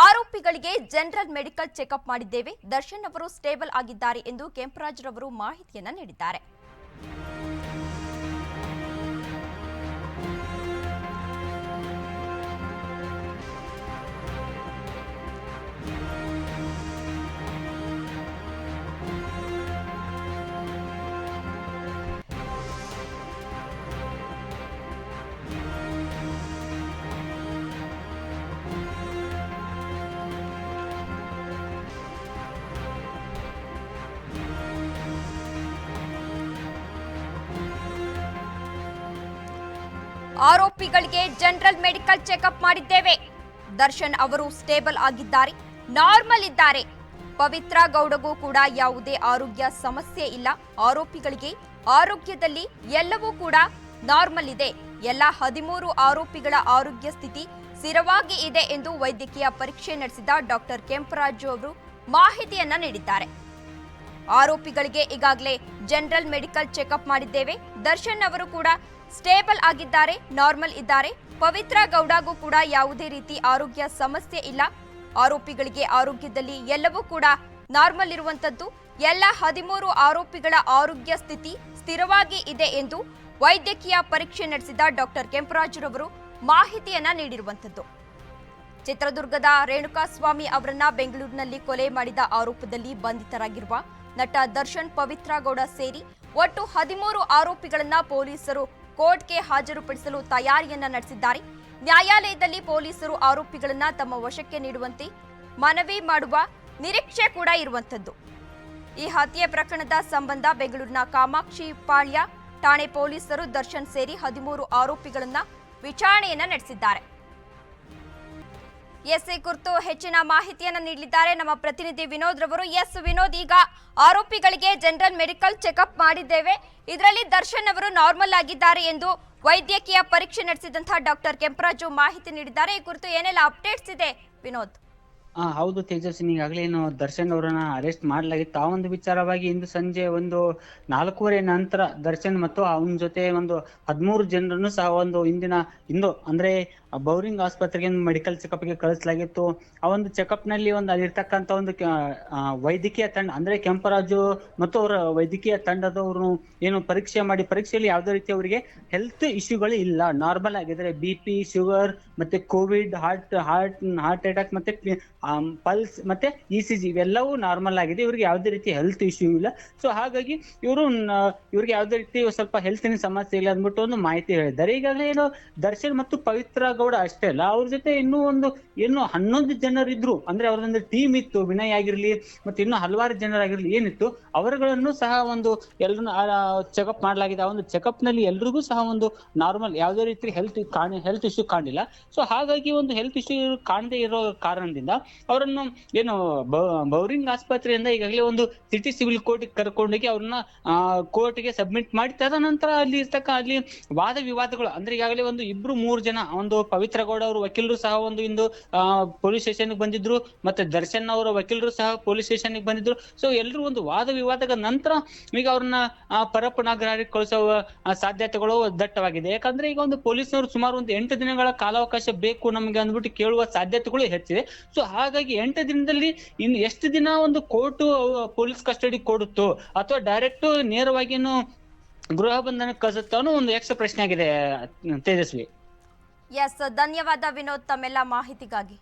ಆರೋಪಿಗಳಿಗೆ general medical checkup ಮಾಡಿದ್ದೇವೆ. ದರ್ಶನ್ ಅವರು ಸ್ಟೇಬಲ್ ಆಗಿದ್ದಾರೆ ಎಂದು ಕೆಂಪರಾಜ್ ರವರು ಮಾಹಿತಿಯನ್ನ ನೀಡಿದ್ದಾರೆ. ಆರೋಪಿಗಳಿಗೆ ಜನರಲ್ ಮೆಡಿಕಲ್ ಚೆಕಪ್ ಮಾಡಿದ್ದೇವೆ. ದರ್ಶನ್ ಅವರು ಸ್ಟೇಬಲ್ ಆಗಿದ್ದಾರೆ, ನಾರ್ಮಲ್ ಇದ್ದಾರೆ. ಪವಿತ್ರ ಗೌಡಗೂ ಕೂಡ ಯಾವುದೇ ಆರೋಗ್ಯ ಸಮಸ್ಯೆ ಇಲ್ಲ. ಆರೋಪಿಗಳಿಗೆ ಆರೋಗ್ಯದಲ್ಲಿ ಎಲ್ಲವೂ ಕೂಡ ನಾರ್ಮಲ್ ಇದೆ. ಎಲ್ಲ 13 ಆರೋಪಿಗಳ ಆರೋಗ್ಯ ಸ್ಥಿತಿ ಸ್ಥಿರವಾಗಿ ಇದೆ ಎಂದು ವೈದ್ಯಕೀಯ ಪರೀಕ್ಷೆ ನಡೆಸಿದ ಡಾಕ್ಟರ್ ಕೆಂಪರಾಜು ಅವರು ಮಾಹಿತಿಯನ್ನ ನೀಡಿದ್ದಾರೆ. ಆರೋಪಿಗಳಿಗೆ ಈಗಾಗಲೇ ಜನರಲ್ ಮೆಡಿಕಲ್ ಚೆಕಪ್ ಮಾಡಿದ್ದೇವೆ. ದರ್ಶನ್ ಅವರು ಕೂಡ ಸ್ಟೇಬಲ್ ಆಗಿದ್ದಾರೆ, ನಾರ್ಮಲ್ ಇದ್ದಾರೆ. ಪವಿತ್ರ ಗೌಡಗೂ ಕೂಡ ಯಾವುದೇ ರೀತಿ ಆರೋಗ್ಯ ಸಮಸ್ಯೆ ಇಲ್ಲ. ಆರೋಪಿಗಳಿಗೆ ಆರೋಗ್ಯದಲ್ಲಿ ಎಲ್ಲವೂ ಕೂಡ ನಾರ್ಮಲ್ ಇರುವಂತದ್ದು. ಎಲ್ಲ 13 ಆರೋಪಿಗಳ ಆರೋಗ್ಯ ಸ್ಥಿತಿ ಸ್ಥಿರವಾಗಿ ಇದೆ ಎಂದು ವೈದ್ಯಕೀಯ ಪರೀಕ್ಷೆ ನಡೆಸಿದ ಡಾಕ್ಟರ್ ಕೆಂಪರಾಜು ರವರು ಮಾಹಿತಿಯನ್ನ ನೀಡಿರುವಂತದ್ದು. ಚಿತ್ರದುರ್ಗದ ರೇಣುಕಾಸ್ವಾಮಿ ಅವರನ್ನ ಬೆಂಗಳೂರಿನಲ್ಲಿ ಕೊಲೆ ಮಾಡಿದ ಆರೋಪದಲ್ಲಿ ಬಂಧಿತರಾಗಿರುವ ನಟ ದರ್ಶನ್, ಪವಿತ್ರ ಗೌಡ ಸೇರಿ ಒಟ್ಟು 13 ಆರೋಪಿಗಳನ್ನ ಪೊಲೀಸರು ಕೋರ್ಟ್ಗೆ ಹಾಜರುಪಡಿಸಲು ತಯಾರಿಯನ್ನ ನಡೆಸಿದ್ದಾರೆ. ನ್ಯಾಯಾಲಯದಲ್ಲಿ ಪೊಲೀಸರು ಆರೋಪಿಗಳನ್ನ ತಮ್ಮ ವಶಕ್ಕೆ ನೀಡುವಂತೆ ಮನವಿ ಮಾಡುವ ನಿರೀಕ್ಷೆ ಕೂಡ ಇರುವಂತದ್ದು. ಈ ಹತ್ಯೆ ಪ್ರಕರಣದ ಸಂಬಂಧ ಬೆಂಗಳೂರಿನ ಕಾಮಾಕ್ಷಿ ಪಾಳ್ಯ ಠಾಣೆ ಪೊಲೀಸರು ದರ್ಶನ್ ಸೇರಿ 13 ಆರೋಪಿಗಳನ್ನ ವಿಚಾರಣೆಯನ್ನ ನಡೆಸಿದ್ದಾರೆ. ಈ ಕುರಿತು ಹೆಚ್ಚಿನ ಮಾಹಿತಿಯನ್ನ ನೀಡಲಿದ್ದಾರೆ ನಮ್ಮ ಪ್ರತಿನಿಧಿ ವಿನೋದ್ ರವರು. ವಿನೋದ್, ಈಗ ಆರೋಪಿಗಳಿಗೆ ಜನರಲ್ ಮೆಡಿಕಲ್ ಚೆಕಪ್ ಮಾಡಿದ್ದೇವೆ, ಇದರಲ್ಲಿ ದರ್ಶನ್ ಅವರು ನಾರ್ಮಲ್ ಆಗಿದ್ದಾರೆ ಎಂದು ವೈದ್ಯಕೀಯ ಪರೀಕ್ಷೆ ನಡೆಸಿದಂತಹ ಡಾಕ್ಟರ್ ಕೆಂಪರಾಜು ಮಾಹಿತಿ ನೀಡಿದ್ದಾರೆ. ಈ ಕುರಿತು ಏನೆಲ್ಲ ಅಪ್ಡೇಟ್ಸ್ ಇದೆ ವಿನೋದ್? ಹೌದು ತೇಜಸ್ವಿನಿ, ಈಗಾಗಲೇ ದರ್ಶನ್ ಅವರನ್ನ ಅರೆಸ್ಟ್ ಮಾಡಲಾಗಿತ್ತು. ಆ ಒಂದು ವಿಚಾರವಾಗಿ ಇಂದು ಸಂಜೆ ಒಂದು 4:15 ನಂತರ ದರ್ಶನ್ ಮತ್ತು ಅವನ ಜೊತೆ ಒಂದು 13 ಜನರನ್ನು ಸಹ ಇಂದು ಅಂದ್ರೆ ಬೌರಿಂಗ್ ಆಸ್ಪತ್ರೆಗೆ ಮೆಡಿಕಲ್ ಚೆಕಪ್ ಗೆ ಕಳಿಸಲಾಗಿತ್ತು. ಆ ಒಂದು ಚೆಕಪ್ ನಲ್ಲಿ ಅಲ್ಲಿರ್ತಕ್ಕಂಥ ಒಂದು ವೈದ್ಯಕೀಯ ತಂಡ ಅಂದ್ರೆ ಕೆಂಪರಾಜು ಮತ್ತು ಅವರ ವೈದ್ಯಕೀಯ ತಂಡದವರು ಪರೀಕ್ಷೆಯಲ್ಲಿ ಯಾವುದೇ ರೀತಿ ಅವರಿಗೆ ಹೆಲ್ತ್ ಇಶ್ಯೂಗಳು ಇಲ್ಲ, ನಾರ್ಮಲ್ ಆಗಿದ್ರೆ. BP, ಶುಗರ್ ಮತ್ತೆ ಕೋವಿಡ್, ಹಾರ್ಟ್ ಅಟ್ಯಾಕ್ ಮತ್ತೆ ಪಲ್ಸ್ ಮತ್ತೆ ECG ಇವೆಲ್ಲವೂ ನಾರ್ಮಲ್ ಆಗಿದೆ. ಇವ್ರಿಗೆ ಯಾವುದೇ ರೀತಿ ಹೆಲ್ತ್ ಇಶ್ಯೂ ಇಲ್ಲ. ಸೊ ಹಾಗಾಗಿ ಇವ್ರಿಗೆ ಯಾವುದೇ ರೀತಿ ಸ್ವಲ್ಪ ಹೆಲ್ತ್ ಸಮಸ್ಯೆ ಇಲ್ಲ ಅಂದ್ಬಿಟ್ಟು ಒಂದು ಮಾಹಿತಿ ಹೇಳಿದ್ದಾರೆ. ಈಗಾಗಲೇ ದರ್ಶನ್ ಮತ್ತು ಪವಿತ್ರ ಗೌಡ ಅಷ್ಟೇ ಅಲ್ಲ, ಅವ್ರ ಜೊತೆ ಇನ್ನೂ 11 ಜನರಿದ್ರು. ಅಂದ್ರೆ ಅವರೊಂದು ಟೀಮ್ ಇತ್ತು, ವಿನಯ್ ಆಗಿರ್ಲಿ ಮತ್ತೆ ಇನ್ನು ಹಲವಾರು ಜನರಾಗಿರ್ಲಿ ಏನಿತ್ತು, ಅವರುಗಳನ್ನು ಸಹ ಎಲ್ಲರನ್ನು ಚೆಕಪ್ ಮಾಡಲಾಗಿದೆ. ಆ ಒಂದು ಚೆಕಪ್ ನಲ್ಲಿ ಎಲ್ರಿಗೂ ಸಹ ನಾರ್ಮಲ್, ಯಾವುದೇ ರೀತಿ ಹೆಲ್ತ್ ಇಶ್ಯೂ ಕಾಣಿಲ್ಲ. ಸೊ ಹಾಗಾಗಿ ಒಂದು ಹೆಲ್ತ್ ಇಶ್ಯೂ ಕಾಣದೇ ಇರೋ ಕಾರಣದಿಂದ ಅವರನ್ನು ಬೌರಿಂಗ್ ಆಸ್ಪತ್ರೆಯಿಂದ ಈಗಾಗಲೇ ಒಂದು ಸಿಟಿ ಸಿವಿಲ್ ಕೋರ್ಟ್ ಕರ್ಕೊಂಡೋಗಿ ಅವ್ರನ್ನ ಕೋರ್ಟ್ಗೆ ಸಬ್ಮಿಟ್ ಮಾಡಿ ತದನಂತರ ಅಲ್ಲಿ ವಾದ ವಿವಾದಗಳು ಅಂದ್ರೆ ಈಗಾಗಲೇ 2-3 ಜನ ಪವಿತ್ರ ಗೌಡ ಅವರ ವಕೀಲರು ಸಹ ಇಂದು ಪೊಲೀಸ್ ಸ್ಟೇಷನ್ ಬಂದಿದ್ರು, ಮತ್ತೆ ದರ್ಶನ್ ಅವರ ವಕೀಲರು ಸಹ ಪೊಲೀಸ್ ಸ್ಟೇಷನ್ ಬಂದಿದ್ರು. ಸೊ ಎಲ್ಲರೂ ವಾದ ವಿವಾದದ ನಂತರ ಈಗ ಅವ್ರನ್ನ ಪರಪ್ಪನಗರಕ್ಕೆ ಕಳಿಸುವ ಸಾಧ್ಯತೆಗಳು ದಟ್ಟವಾಗಿದೆ. ಯಾಕಂದ್ರೆ ಈಗ ಪೊಲೀಸ್ನವರು ಸುಮಾರು 8 ದಿನಗಳ ಕಾಲಾವಕಾಶ ಬೇಕು ನಮಗೆ ಅಂದ್ಬಿಟ್ಟು ಕೇಳುವ ಸಾಧ್ಯತೆಗಳು ಹೆಚ್ಚಿದೆ. ಸೊ ಹಾಗಾಗಿ 8 ದಿನದಲ್ಲಿ ಇನ್ನು ಎಷ್ಟು ದಿನ ಕೋರ್ಟ್ ಪೊಲೀಸ್ ಕಸ್ಟಡಿ ಕೊಡುತ್ತೋ ಅಥವಾ ಡೈರೆಕ್ಟ್ ನೇರವಾಗಿ ಗೃಹ ಬಂಧನಕ್ಕೆ ಕಳಿಸುತ್ತೋ ಅನ್ನೋ ಒಂದು ಯಕ್ಷ ಪ್ರಶ್ನೆ ಆಗಿದೆ ತೇಜಸ್ವಿ. ಧನ್ಯವಾದ ವಿನೋದ್ ತಮ್ಮೆಲ್ಲ ಮಾಹಿತಿಗಾಗಿ.